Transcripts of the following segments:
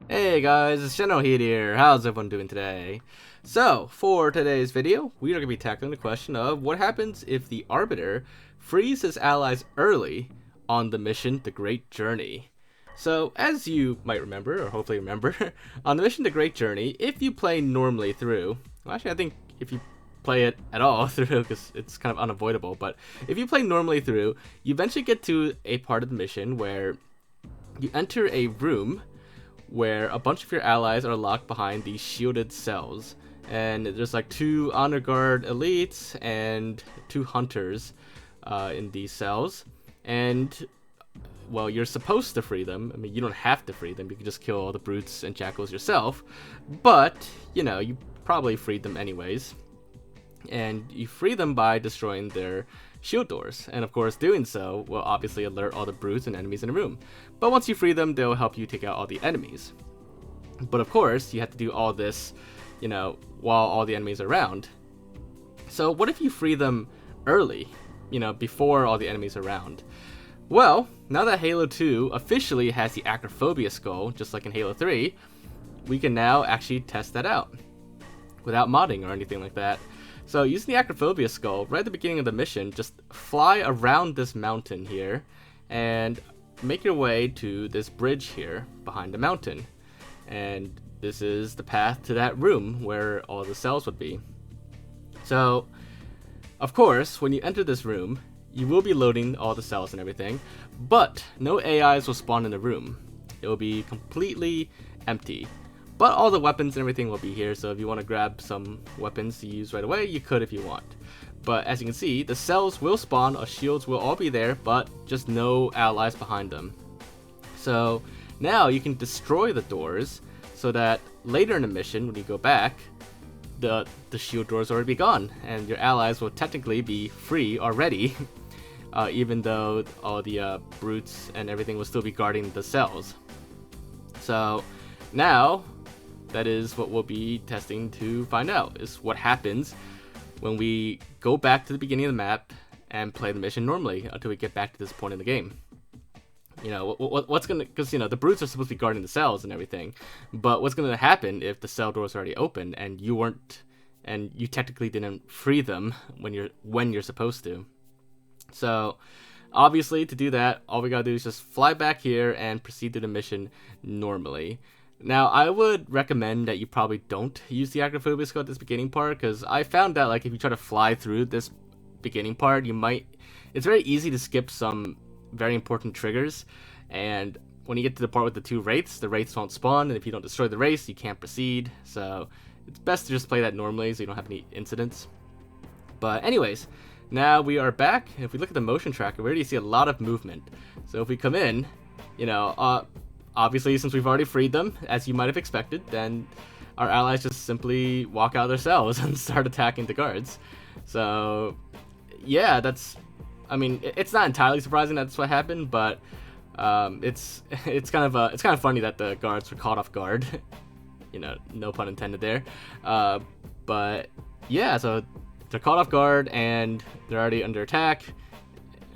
Hey guys, it's Generalkidd here. How's everyone doing today? So, for today's video, we are going to be tackling the question of what happens if the Arbiter frees his allies early on the mission The Great Journey. So, as you might remember, or hopefully remember, on the mission The Great Journey, if you play normally through, well actually I think if you play it at all through, because it's kind of unavoidable, but if you play normally through, you eventually get to a part of the mission where you enter a room where a bunch of your allies are locked behind these shielded cells. And there's like 2 honor guard elites and 2 hunters in these cells. And, well, you're supposed to free them. I mean, you don't have to free them. You can just kill all the brutes and jackals yourself. But, you know, you probably freed them anyways. And you free them by destroying their shield doors, and of course doing so will obviously alert all the brutes and enemies in the room. But once you free them, they'll help you take out all the enemies. But of course, you have to do all this, you know, while all the enemies are around. So what if you free them early, you know, before all the enemies are around? Well, now that Halo 2 officially has the acrophobia skull, just like in Halo 3, we can now actually test that out without modding or anything like that. So using the acrophobia skull, right at the beginning of the mission, just fly around this mountain here and make your way to this bridge here behind the mountain. And this is the path to that room where all the cells would be. So, of course, when you enter this room, you will be loading all the cells and everything, but no AIs will spawn in the room. It will be completely empty. But all the weapons and everything will be here, so if you want to grab some weapons to use right away, you could if you want. But as you can see, the cells will spawn, our shields will all be there, but just no allies behind them. So now you can destroy the doors, so that later in the mission, when you go back, the shield doors will already be gone, and your allies will technically be free already, even though all the brutes and everything will still be guarding the cells. So now, that is what we'll be testing to find out, is what happens when we go back to the beginning of the map and play the mission normally until we get back to this point in the game. You know, what's gonna, because, you know, the brutes are supposed to be guarding the cells and everything, but what's gonna happen if the cell doors are already open and you weren't, and you technically didn't free them when you're supposed to? So, obviously, to do that, all we gotta do is just fly back here and proceed to the mission normally. Now, I would recommend that you probably don't use the acrophobia skull at this beginning part, because I found that, like, if you try to fly through this beginning part, it's very easy to skip some very important triggers, and when you get to the part with the 2 wraiths, the wraiths won't spawn, and if you don't destroy the wraiths, you can't proceed, so it's best to just play that normally so you don't have any incidents. But anyways, now we are back. If we look at the motion tracker, we already see a lot of movement. So if we come in, you know, obviously, since we've already freed them, as you might have expected, then our allies just simply walk out of their cells and start attacking the guards. So, yeah, I mean, it's not entirely surprising that's what happened, but it's kind of funny that the guards were caught off guard. You know, no pun intended there. But yeah, so they're caught off guard and they're already under attack.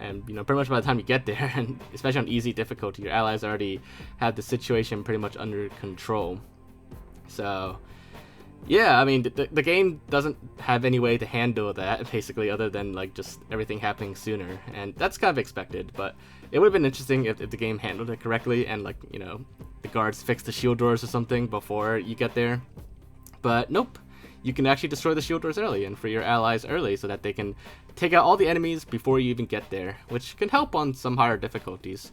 And, you know, pretty much by the time you get there, and especially on easy difficulty, your allies already have the situation pretty much under control. So, yeah, I mean, the game doesn't have any way to handle that, basically, other than, like, just everything happening sooner. And that's kind of expected, but it would have been interesting if the game handled it correctly and, like, you know, the guards fixed the shield doors or something before you get there. But nope. You can actually destroy the shield doors early and free your allies early so that they can take out all the enemies before you even get there, which can help on some higher difficulties.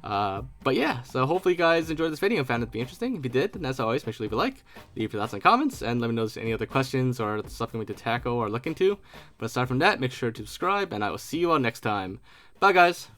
But yeah, so hopefully you guys enjoyed this video and found it to be interesting. If you did, then as always, make sure to leave a like, leave your thoughts and comments, and let me know if there's any other questions or stuff you want me to tackle or look into. But aside from that, make sure to subscribe, and I will see you all next time. Bye, guys!